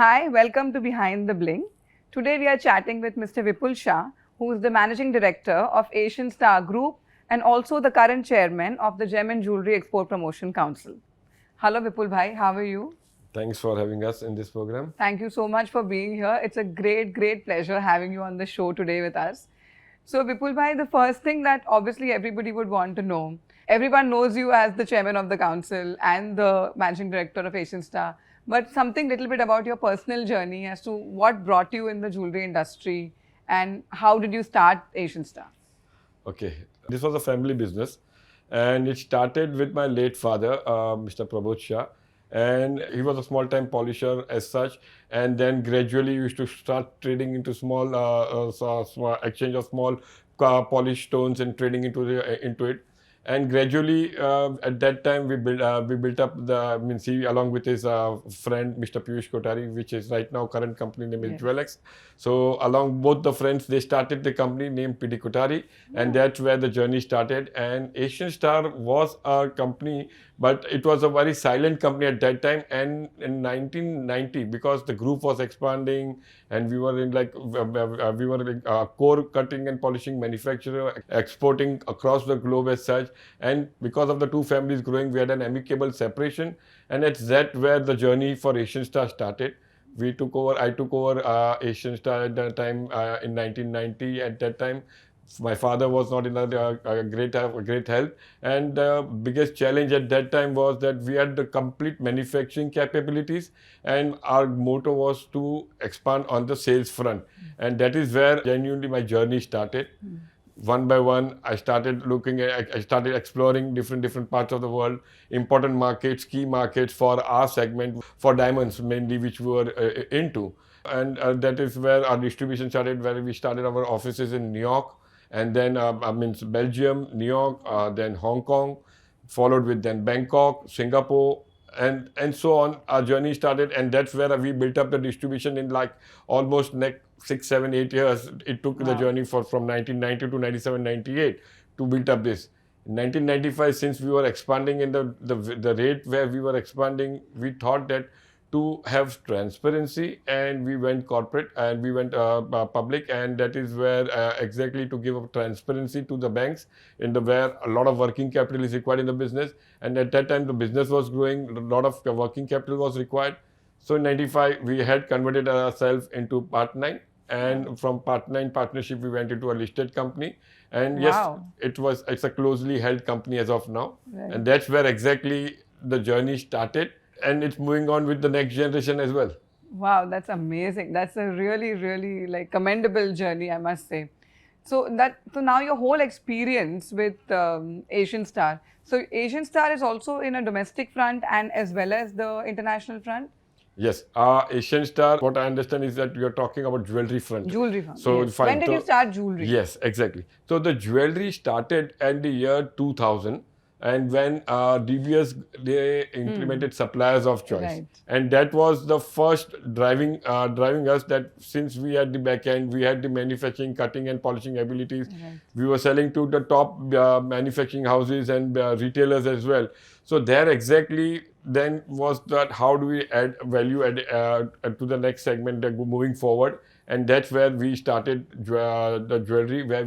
Hi, welcome to Behind the Bling. Today we are chatting with Mr. Vipul Shah, who is the Managing Director of Asian Star Group and also the current Chairman of the Gem and Jewelry Export Promotion Council. Hello Vipul Bhai, how are you? Thanks for having us in this program. Thank you so much for being here. It's a great pleasure having you on the show today with us. So Vipul Bhai, the first thing that obviously everybody would want to know, everyone knows you as the Chairman of the Council and the Managing Director of Asian Star. But something little bit about your personal journey as to what brought you in the jewelry industry and how did you start Asian Star? Okay, this was a family business and it started with my late father, Mr. Vipul Shah. And he was a small-time polisher as such, and then gradually used to start trading into small exchange of small polished stones and trading into it. And gradually, at that time, we built up he along with his friend Mr. Piyush Kotari, which is right now current company name is GJEPC. So along both the friends, they started the company named PD Kotari, and that's where the journey started. And Asian Star was a company, but it was a very silent company at that time. And in 1990, because the group was expanding, and we were in core cutting and polishing manufacturer, exporting across the globe as such. And because of the two families growing, we had an amicable separation, and it's that where the journey for Asian Star started. I took over Asian Star at that time in 1990. At that time, my father was not in a great health, and the biggest challenge at that time was that we had the complete manufacturing capabilities, and our motto was to expand on the sales front, and that is where genuinely my journey started. One by one, I started exploring different parts of the world, important markets, key markets for our segment, for diamonds mainly, which we were into. And that is where our distribution started, where we started our offices in New York, and then Belgium, New York, then Hong Kong, followed with then Bangkok, Singapore, and so on. Our journey started, and that's where we built up the distribution in like almost next 6, 7, 8 years. It took the journey from 1990 to 97, 98 to build up this. In 1995, since we were expanding in the rate where we were expanding, we thought that to have transparency, and we went corporate and we went public, and that is where exactly to give up transparency to the banks in the where a lot of working capital is required in the business, and at that time the business was growing, a lot of working capital was required. So in 95 we had converted ourselves into Part 9, and from Part 9 partnership we went into a listed company, and yes, it's a closely held company as of now, and that's where exactly the journey started. And it's moving on with the next generation as well. Wow, that's amazing. That's a really like commendable journey, I must say. So now your whole experience with Asian Star. So Asian Star is also in a domestic front and as well as the international front. Yes, Asian Star, what I understand is that you're talking about jewelry front. Jewelry front. So yes. When did you start jewelry? Yes, exactly. So the jewelry started in the year 2000. And when DBS, they implemented suppliers of choice, and that was the first driving us, that since we had the back end, we had the manufacturing, cutting and polishing abilities, we were selling to the top manufacturing houses and retailers as well. So there exactly then was that how do we add value to the next segment moving forward. And that's where we started the jewelry, where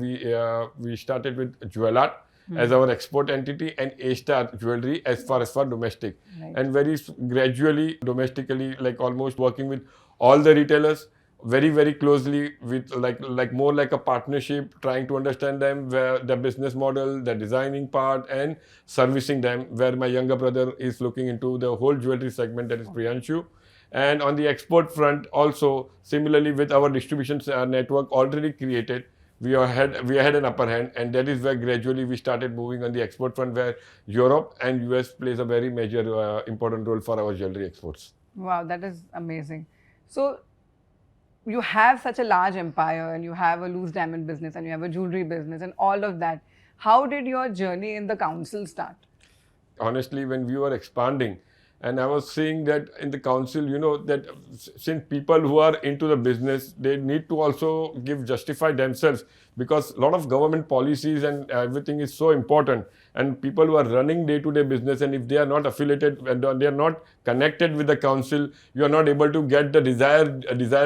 we started with Jewel Art as our export entity, and A-Star Jewelry as far as for domestic. And very gradually, domestically, like almost working with all the retailers, very closely with like more like a partnership, trying to understand them, where the business model, the designing part, and servicing them, where my younger brother is looking into the whole jewelry segment, that is Priyanshu. And on the export front also, similarly with our distribution network already created, we had an upper hand, and that is where gradually we started moving on the export front, where Europe and US plays a very major important role for our jewelry exports. Wow, that is amazing. So you have such a large empire, and you have a loose diamond business, and you have a jewelry business, and all of that. How did your journey in the council start? Honestly, when we were expanding, and I was seeing that in the council, that since people who are into the business, they need to also justify themselves, because a lot of government policies and everything is so important, and people who are running day-to-day business, and if they are not affiliated and they are not connected with the council, you are not able to get the desired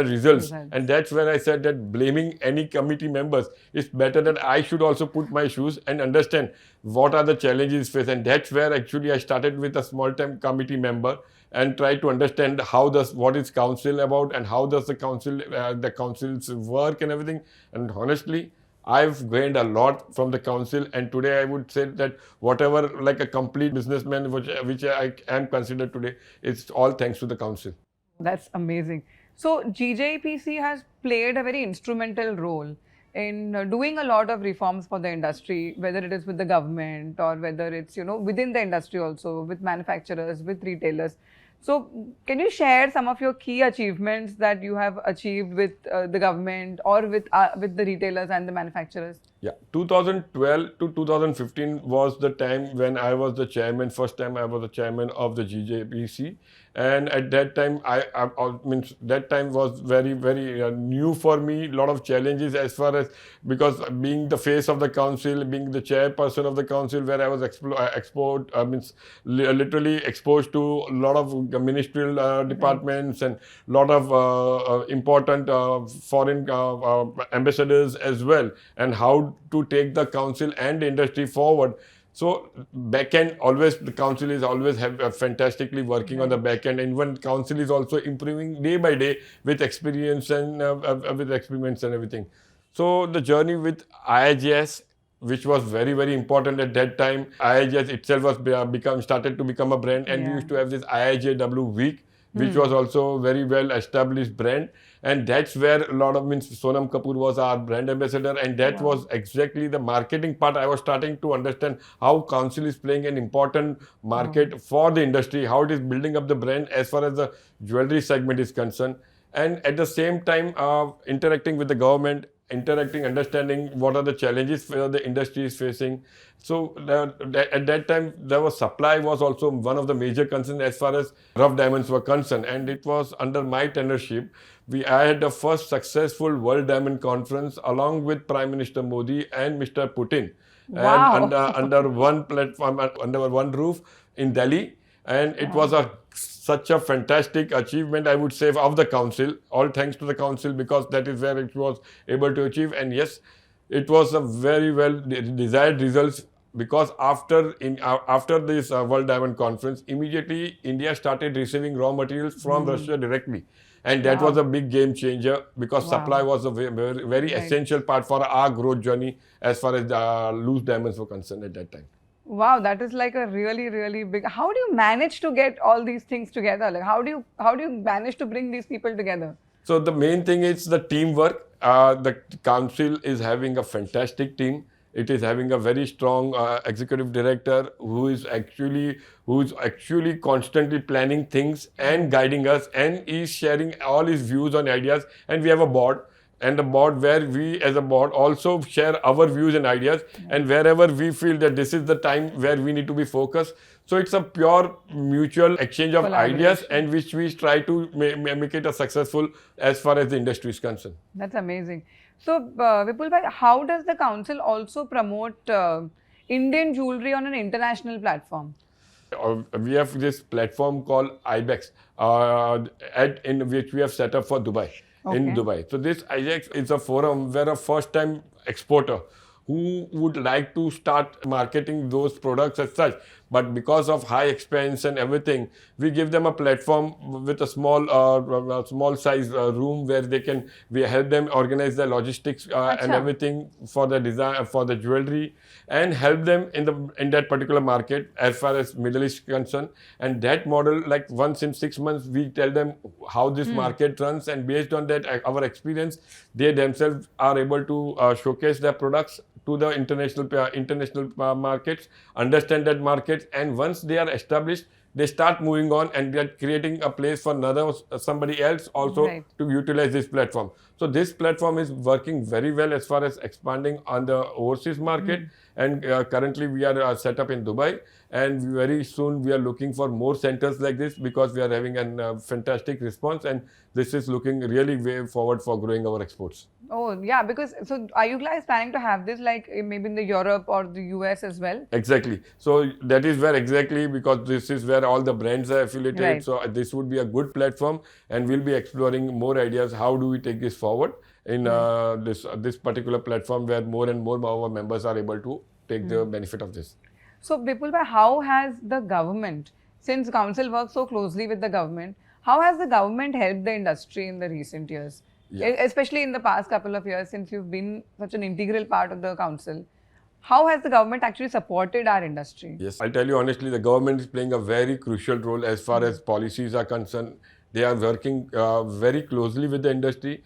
results. And that's where I said that blaming any committee members is better, that I should also put my shoes and understand what are the challenges faced. And that's where actually I started with a small-time committee member and try to understand what is council about and how does the council's work and everything. And honestly, I've gained a lot from the council, and today I would say that whatever, like a complete businessman which I am considered today, it's all thanks to the council. That's amazing. So GJEPC has played a very instrumental role in doing a lot of reforms for the industry, whether it is with the government or whether it's, within the industry also, with manufacturers, with retailers. So can you share some of your key achievements that you have achieved with the government or with the retailers and the manufacturers? Yeah, 2012 to 2015 was the time when I was the chairman. First time I was the chairman of the GJEPC, and at that time that time was very new for me. A lot of challenges as far as, because being the face of the council, being the chairperson of the council, where I was literally exposed to a lot of ministerial departments and a lot of important foreign ambassadors as well, and how to take the council and the industry forward. So back end, always the council is always fantastically working on the back end, and even council is also improving day by day with experience and with experiments and everything. So the journey with IIJS, which was very important at that time. IIJS itself was started to become a brand, and we used to have this IIJW week, which was also very well established brand. And that's where a lot of Sonam Kapoor was our brand ambassador, and that was exactly the marketing part. I was starting to understand how council is playing an important market for the industry, how it is building up the brand as far as the jewelry segment is concerned. And at the same time, interacting with the government, understanding what are the challenges the industry is facing. So at that time, supply was also one of the major concerns as far as rough diamonds were concerned, and it was under my tenureship. I had the first successful World Diamond Conference along with Prime Minister Modi and Mr. Putin, and under one platform, under one roof in Delhi. And it was such a fantastic achievement, I would say, of the council. All thanks to the council, because that is where it was able to achieve. And yes, it was a very well desired results, because after this World Diamond Conference, immediately India started receiving raw materials from Russia directly. And that was a big game changer, because supply was a very essential part for our growth journey as far as loose diamonds were concerned at that time. Wow, that is like a really big. How do you manage to get all these things together? Like, how do you manage to bring these people together? So the main thing is the teamwork. The council is having a fantastic team. It is having a very strong executive director who is actually constantly planning things and guiding us, and is sharing all his views and ideas. And we have a board. And the board, where we as a board also share our views and ideas, and wherever we feel that this is the time where we need to be focused. So it's a pure mutual exchange of ideas, and which we try to make it a successful as far as the industry is concerned. That's amazing. So Vipul bhai, how does the council also promote Indian jewelry on an international platform? We have this platform called Ibex, in which we have set up for Dubai. In Dubai. So this Ibex is a forum where a first-time exporter who would like to start marketing those products as such, but because of high expense and everything, we give them a platform with a small size room where we help them organize the logistics and everything for the design, for the jewelry, and help them in that particular market as far as Middle East is concerned. And that model, like once in 6 months, we tell them how this market runs, and based on that, our experience, they themselves are able to showcase their products to the international markets, understand that market, and once they are established, they start moving on, and they are creating a place for somebody else also to utilize this platform. So this platform is working very well as far as expanding on the overseas market. And currently we are set up in Dubai, and very soon we are looking for more centers like this because we are having a fantastic response, and this is looking really way forward for growing our exports. Oh, yeah, because so are you guys planning to have this like maybe in the Europe or the US as well? Exactly. So that is where exactly, because this is where all the brands are affiliated. Right. So this would be a good platform, and we'll be exploring more ideas. How do we take this forward in this particular platform where more and more our members are able to take the benefit of this. So, Vipul bhai, how has the government, since council works so closely with the government, how has the government helped the industry in the recent years? Yeah. Especially in the past couple of years, since you've been such an integral part of the council. How has the government actually supported our industry? Yes, I'll tell you honestly, the government is playing a very crucial role as far as policies are concerned. They are working very closely with the industry.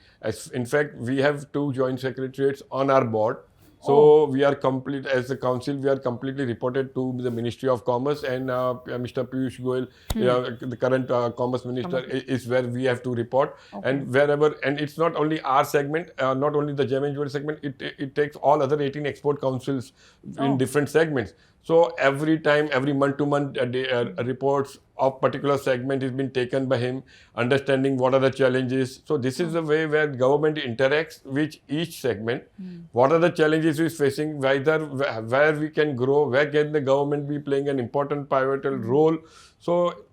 In fact, we have 2 joint secretariats on our board. So we are complete, as a council, we are completely reported to the Ministry of Commerce, and Mr. Piyush Goyal, the current Commerce Minister, is where we have to report. And wherever, and it's not only our segment, not only the gem and jewelry segment, it takes all other 18 export councils in different segments. So every time, every month to month, reports of particular segment is being taken by him, understanding what are the challenges. So this is the way where government interacts with each segment. What are the challenges we're facing, where we can grow, where can the government be playing an important pivotal role. So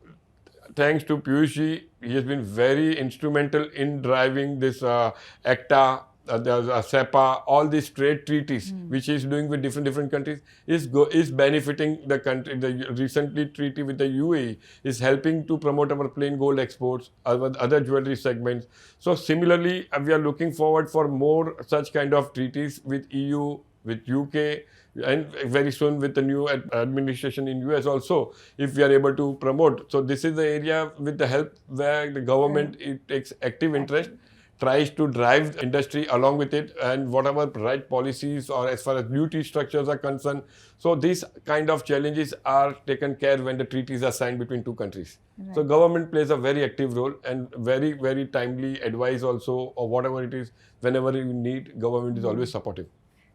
thanks to Piyush ji, he has been very instrumental in driving this ACTA, the SEPA, all these trade treaties, which he is doing with different countries, is benefiting the country. The recently treaty with the UAE is helping to promote our plain gold exports, our other jewelry segments. So similarly, we are looking forward for more such kind of treaties with EU, with UK, and very soon with the new administration in US also, if we are able to promote. So this is the area with the help where the government it takes active interest, tries to drive the industry along with it, and whatever right policies or as far as duty structures are concerned. So these kind of challenges are taken care when the treaties are signed between 2 countries. Right. So government plays a very active role and very timely advice also, or whatever it is, whenever you need, government is always supportive.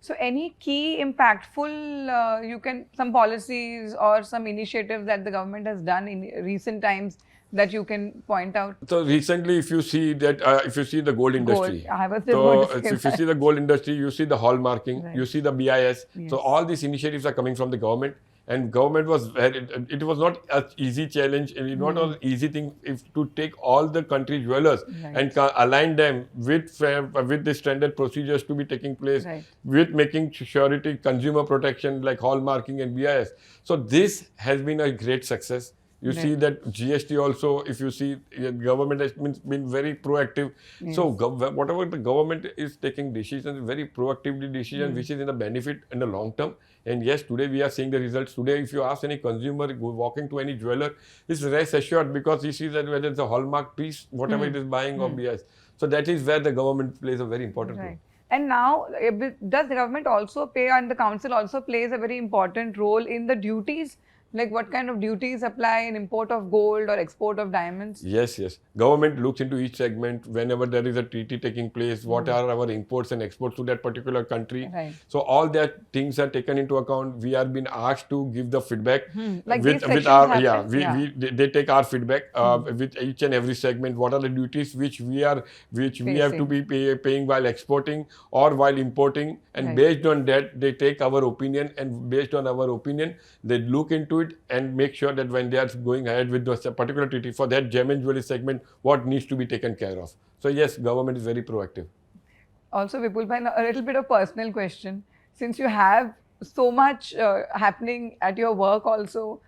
So any key impactful, some policies or some initiatives that the government has done in recent times that you can point out? So recently, if you see that, if you see the gold industry, I was just going to say if you see the gold industry, you see the hallmarking, you see the BIS. Yes. So all these initiatives are coming from the government. And government was it was not an easy challenge, and not an easy thing to take all the country jewelers and align them with the standard procedures to be taking place, with making surety, consumer protection like hallmarking and BIS. So this has been a great success. You see that GST also, if you see, government has been very proactive. Yes. So whatever the government is taking decisions, very proactively decisions, which is in the benefit in the long term. And yes, today we are seeing the results. Today, if you ask any consumer walking to any jeweler, he's rest assured because he sees that whether it's a hallmark piece, whatever it is buying or BIS. So that is where the government plays a very important role. And now, does the government also pay, and the council also plays a very important role in the duties? Like what kind of duties apply in import of gold or export of diamonds? Yes. Government looks into each segment whenever there is a treaty taking place. What are our imports and exports to that particular country? Right. So all that things are taken into account. We are being asked to give the feedback like with our they take our feedback with each and every segment. What are the duties which we have to be paying while exporting or while importing? And based on that, they take our opinion, and based on our opinion, they look into it and make sure that when they are going ahead with the particular treaty for that gem and jewelry segment, what needs to be taken care of. So yes, government is very proactive. Also, Vipul bhai, a little bit of personal question. Since you have so much happening at your work also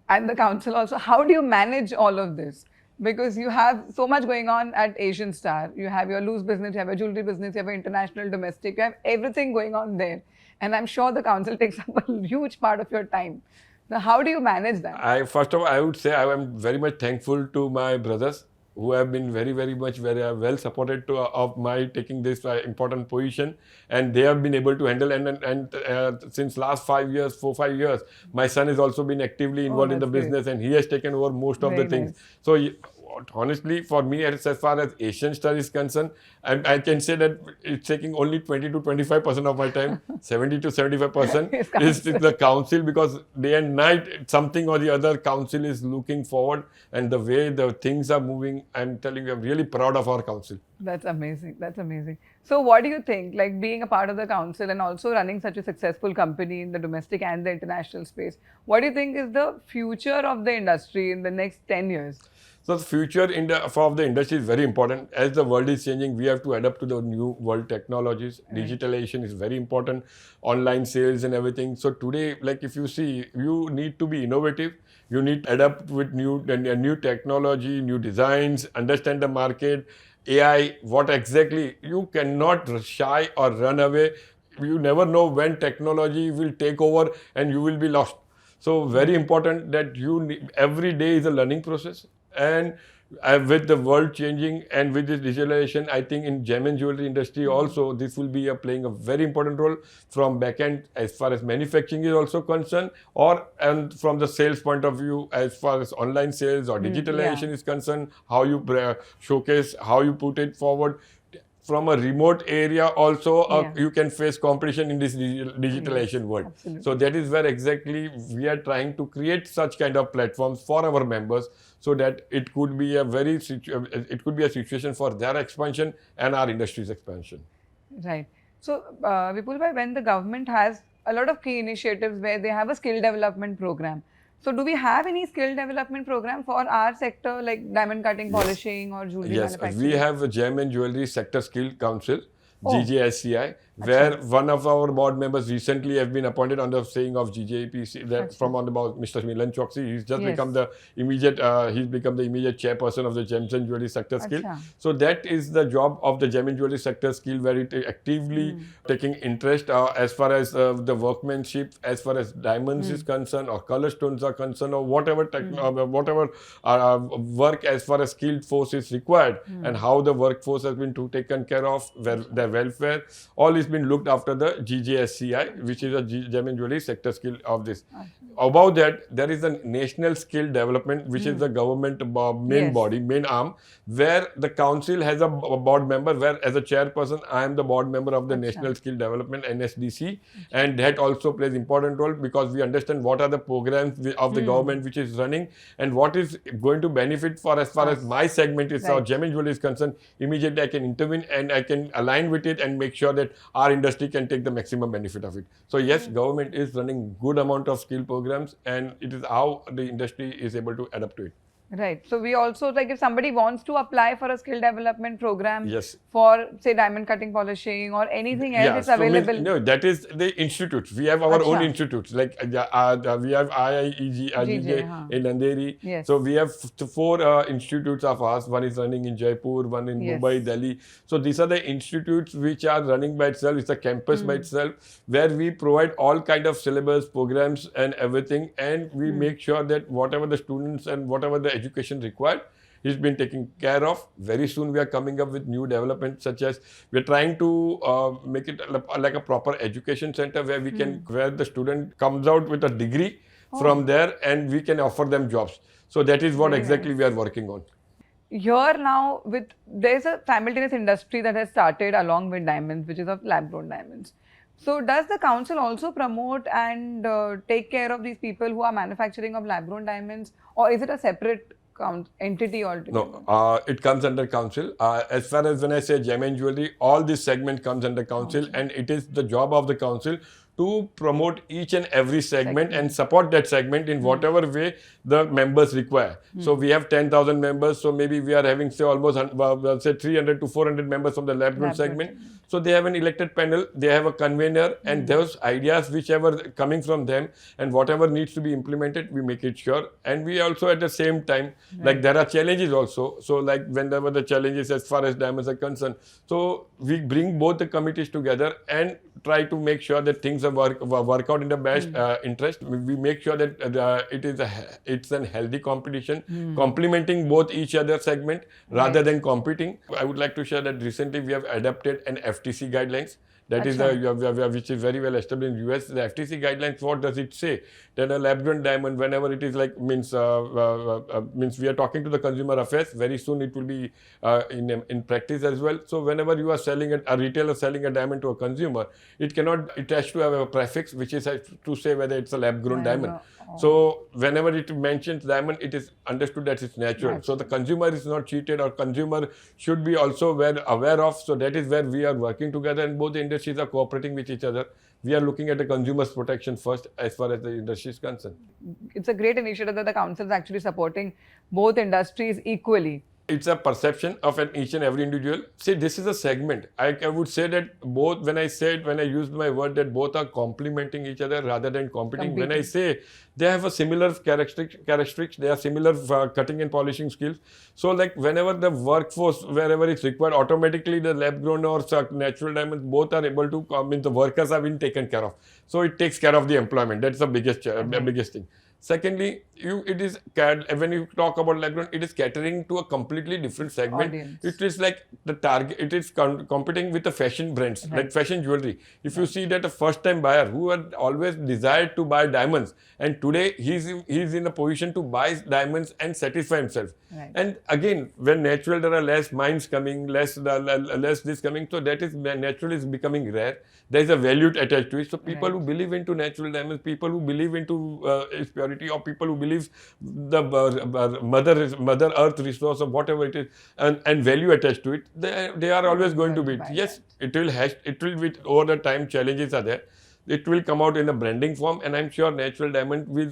and the council also, how do you manage all of this? Because you have so much going on at Asian Star. You have your loose business, you have your jewelry business, you have your international, domestic, you have everything going on there. And I'm sure the council takes up a huge part of your time. Now, how do you manage that? First of all, I would say I am very much thankful to my brothers who have been very well supported of my taking this important position, and they have been able to handle and since last 4 or 5 years, my son has also been actively involved in the business, and he has taken over most of the things. So honestly, for me, as far as Asian studies is concerned, I can say that it's taking only 20 to 25% of my time. 70 to 75% His is counsel. the council, because day and night something or the other council is looking forward, and the way the things are moving, I'm telling you, I'm really proud of our council. That's amazing. That's amazing. So, what do you think, like being a part of the council and also running such a successful company in the domestic and the international space, what do you think is the future of the industry in the next 10 years? So the future of the industry is very important. As the world is changing, we have to adapt to the new world technologies. Right. Digitalization is very important, online sales and everything. So today, like if you see, you need to be innovative. You need to adapt with new technology, new designs, understand the market, AI, what exactly. You cannot shy or run away. You never know when technology will take over and you will be lost. So very important that every day is a learning process. And with the world changing and with this digitalization, I think in gem and jewelry industry also, this will be playing a very important role from back end as far as manufacturing is also concerned, and from the sales point of view, as far as online sales or digitalization Yeah. is concerned, how you showcase, how you put it forward. From a remote area also, Yeah. you can face competition in this Yes, digitalization world. absolutely. So that is where exactly we are trying to create such kind of platforms for our members, so that it could be it could be a situation for their expansion and our industry's expansion. Right. So, Vipul bhai, when the government has a lot of key initiatives where they have a skill development program. So, do we have any skill development program for our sector like diamond cutting, Yes. polishing, or jewelry Yes, we manufacturing? have a Gem and Jewelry Sector Skill Council, Oh, GJSCI, where acha, one of our board members recently have been appointed on the saying of GJEPC, that acha. from on the board, Mr. Milan Choksi. He's just Yes, become he's become the immediate chairperson of the Gems and Jewelry Sector Skill. acha. So that is the job of the Gem and Jewelry Sector Skill, where it actively taking interest as far as the workmanship, as far as diamonds is concerned, or color stones are concerned, or whatever work as far as skilled force is required, and how the workforce has been taken care of, their welfare, all is been looked after the GJSCI, which is a Gem and Jewelry Sector Skill of this. Above that, there is a National Skill Development, which is the government main Yes. body, main arm, where the council has a board member, where as a chairperson, I am the board member of the National Skill Development, NSDC, and that also plays important role, because we understand what are the programs of the government which is running, and what is going to benefit for, as far as my segment is, Right. Gem and Jewelry is concerned. Immediately I can intervene and I can align with it and make sure that our industry can take the maximum benefit of it. So yes, government is running good amount of skill programs, and it is how the industry is able to adapt to it. Right. So we also, like, if somebody wants to apply for a skill development program Yes. for, say, diamond cutting, polishing, or anything else, it's so available. no, that is the institutes. We have our own Acha. institutes, like we have IIEG, GJ, हाँ. in Andheri. Yes. So we have four institutes of ours. One is running in Jaipur, one in Yes. Mumbai, Delhi. So these are the institutes which are running by itself. It's a campus by itself, where we provide all kind of syllabus, programs, and everything, and we make sure that whatever the students and whatever the education required, it's been taken care of. Very soon we are coming up with new developments, such as we're trying to make it like a proper education center, where we can, where the student comes out with a degree from there, and we can offer them jobs. So that is what Very exactly nice. we are working on. Here now, there's a simultaneous industry that has started along with diamonds, which is of lab-grown diamonds. So does the council also promote and take care of these people who are manufacturing of lab-grown diamonds, or is it a separate entity altogether? No, it comes under council. As far as when I say gem and jewelry, all this segment comes under council, and it is the job of the council to promote each and every segment and support that segment in whatever way the members require. So we have 10,000 members, so maybe we are having, say, almost say 300 to 400 members from the lab-grown segment. So they have an elected panel, they have a convener, and those ideas whichever coming from them, and whatever needs to be implemented, we make it sure. And we also at the same time, like there are challenges also. So like whenever the challenges as far as diamonds are concerned, so we bring both the committees together and try to make sure that things work out in the best interest. We make sure that it's a healthy competition, complementing both each other segment rather than competing. I would like to share that recently we have adopted an FTC guidelines. That is Acha. which is very well established in US. The FTC guidelines, what does it say? That a lab-grown diamond, whenever it is like, means we are talking to the consumer affairs, very soon it will be in practice as well. So whenever you are selling a retailer selling a diamond to a consumer, it has to have a prefix which is to say whether it's a lab-grown diamond. So whenever it mentions diamond, it is understood that it's natural. So the consumer is not cheated, or consumer should be also aware of. So that is where we are working together, and both the industries are cooperating with each other. We are looking at the consumer's protection first as far as the industry is concerned. It's a great initiative that the council is actually supporting both industries equally. It's a perception of each and every individual. See, this is a segment. I would say that both, when I used my word that both are complementing each other rather than competing. When I say they have a similar characteristics, they have similar cutting and polishing skills. So like whenever the workforce, wherever it's required, automatically the lab grown or natural diamonds, both are able to come in, the workers have been taken care of. So it takes care of the employment. That's the biggest thing. Secondly, when you talk about lab grown, it is catering to a completely different segment. Audience. It is like the target. It is competing with the fashion brands, like fashion jewelry. If you see that a first-time buyer who had always desired to buy diamonds, and today he's in a position to buy diamonds and satisfy himself. And again, when natural, there are less mines coming, less this coming. So that is natural is becoming rare. There is a value attached to it. So people who believe into natural diamonds, people who believe into its purity, or people who believe the mother earth resource or whatever it is, and value attached to it, they are always going to be it. Yes, it will with over the time challenges are there. It will come out in a branding form, and I'm sure natural diamond will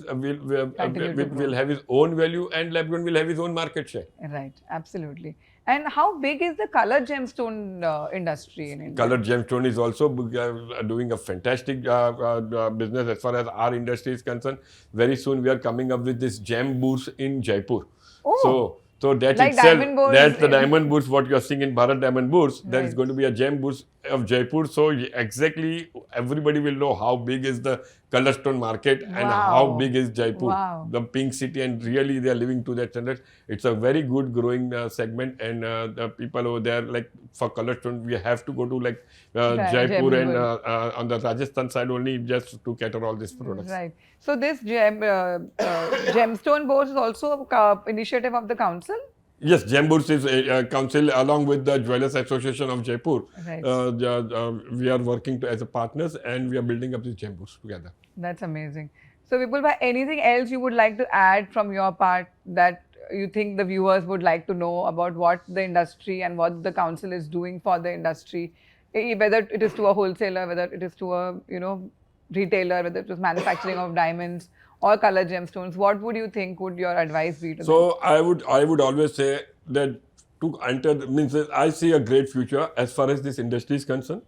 have its own value, and lab grown will have its own market share. Right, absolutely. And how big is the colored gemstone industry in India? Colored gemstone is also doing a fantastic business as far as our industry is concerned. Very soon we are coming up with this gem booths in Jaipur. Oh. So that like itself, that's the diamond booths, what you are seeing in Bharat Diamond Booths, that is going to be a gem booths of Jaipur. So exactly everybody will know how big is the color stone market and how big is Jaipur, the pink city, and really they are living to that standard. It's a very good growing segment, and the people over there, like for color stone, we have to go to like Jaipur and on the Rajasthan side only just to cater all these products. Right. So this gemstone boards is also an initiative of the council? Yes, Gemstones is a council along with the Jewelers Association of Jaipur. Right. We are working as a partners, and we are building up these Gemstones together. That's amazing. So Vipul bhai, anything else you would like to add from your part that you think the viewers would like to know about what the industry and what the council is doing for the industry, whether it is to a wholesaler, whether it is to a retailer, whether it was manufacturing of diamonds or colored gemstones? What would you think would your advice be to them? So I would always say that to enter means I see a great future as far as this industry is concerned.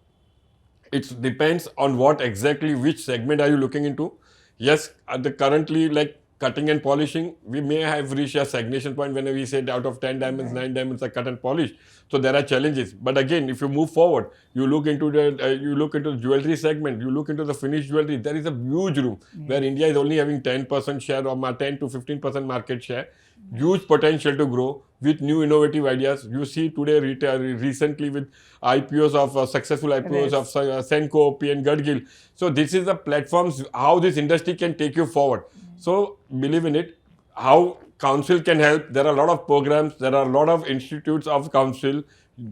It depends on what exactly, which segment are you looking into. Yes, currently like cutting and polishing, we may have reached a stagnation point when we said out of 10 diamonds, 9 diamonds are cut and polished. So there are challenges. But again, if you move forward, you look into the jewelry segment, you look into the finished jewelry, there is a huge room where India is only having 10% share or 10 to 15% market share. Huge potential to grow with new innovative ideas. You see today recently with IPOs of successful IPOs of Senco, P and Gadgil. So this is the platforms how this industry can take you forward. So believe in it. How council can help. There are a lot of programs. There are a lot of institutes of council.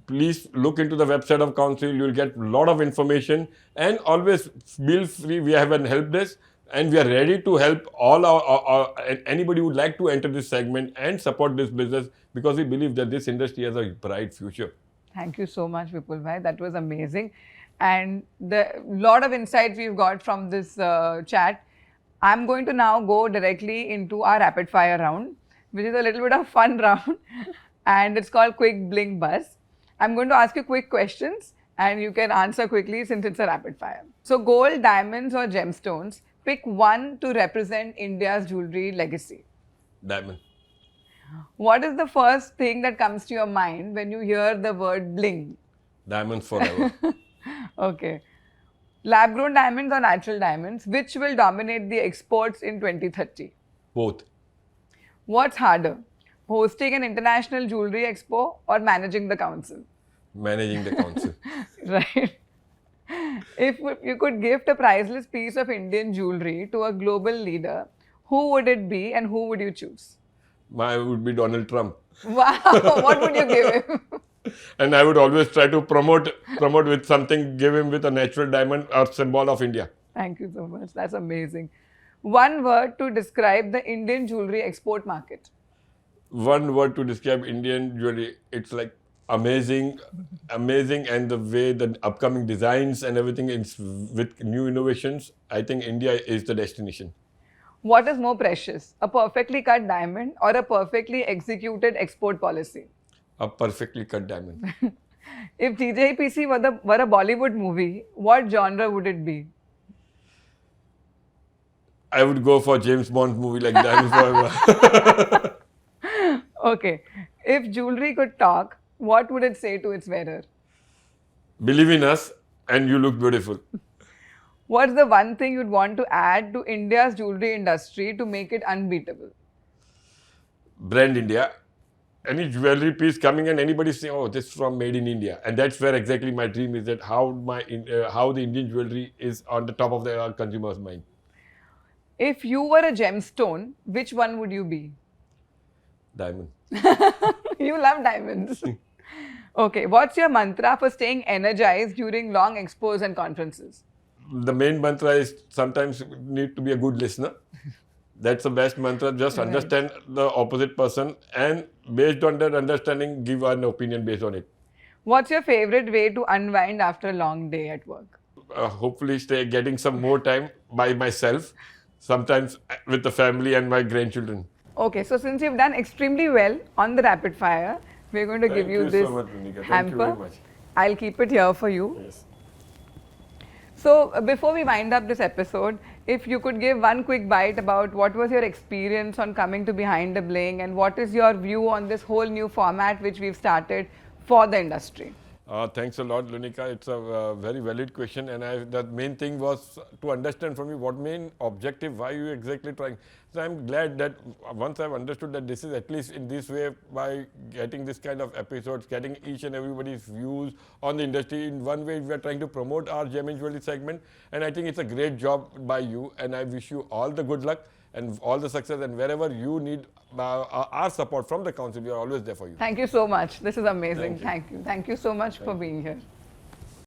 Please look into the website of council. You will get a lot of information, and always feel free. We have a help desk, and we are ready to help all anybody who would like to enter this segment and support this business, because we believe that this industry has a bright future. Thank you so much, Vipul bhai. That was amazing, and the lot of insights we've got from this chat. I'm going to now go directly into our rapid fire round, which is a little bit of fun round, and it's called Quick Bling Buzz. I'm going to ask you quick questions, and you can answer quickly since it's a rapid fire. So gold, diamonds or gemstones, pick one to represent India's jewelry legacy. Diamond. What is the first thing that comes to your mind when you hear the word bling? Diamonds forever. Okay. Lab-grown diamonds or natural diamonds, which will dominate the exports in 2030? Both. What's harder, hosting an international jewelry expo or managing the council? Managing the council. Right. If you could gift a priceless piece of Indian jewelry to a global leader, who would it be and who would you choose? I would be Donald Trump. Wow, what would you give him? And I would always try to promote with something, give him with a natural diamond or symbol of India. Thank you so much. That's amazing. One word to describe the Indian jewelry export market. One word to describe Indian jewelry, it's like amazing, amazing, and the way the upcoming designs and everything is with new innovations, I think India is the destination. What is more precious, a perfectly cut diamond or a perfectly executed export policy? A perfectly cut diamond. If GJEPC were a Bollywood movie, what genre would it be? I would go for James Bond movie like Diamond Forever. Okay. If jewelry could talk, what would it say to its wearer? Believe in us, and you look beautiful. What's the one thing you'd want to add to India's jewelry industry to make it unbeatable? Brand India. Any jewelry piece coming and anybody saying, "Oh, this is from made in India," and that's where exactly my dream is, that how the Indian jewelry is on the top of the consumer's mind. If you were a gemstone, which one would you be? Diamond. You love diamonds. Okay, what's your mantra for staying energized during long expos and conferences? The main mantra is sometimes you need to be a good listener. That's the best mantra. Just Right. understand the opposite person, and based on that understanding, give an opinion based on it. What's your favorite way to unwind after a long day at work? Hopefully, getting some more time by myself, sometimes with the family and my grandchildren. Okay, so since you've done extremely well on the rapid fire, we're going to give you this so much, Runika. Thank hamper. you very much. I'll keep it here for you. Yes. So, before we wind up this episode, if you could give one quick bite about what was your experience on coming to Behind the Bling and what is your view on this whole new format which we've started for the industry? Thanks a lot, Lunika. It's a very valid question, and the main thing was to understand from you what main objective, why you exactly trying. So I'm glad that once I've understood that this is at least in this way, by getting this kind of episodes, getting each and everybody's views on the industry. In one way, we are trying to promote our gem and jewelry segment, and I think it's a great job by you. And I wish you all the good luck and all the success. And wherever you need our support from the council, we are always there for you. Thank you so much. This is amazing. Thank you. Thank you so much for being here.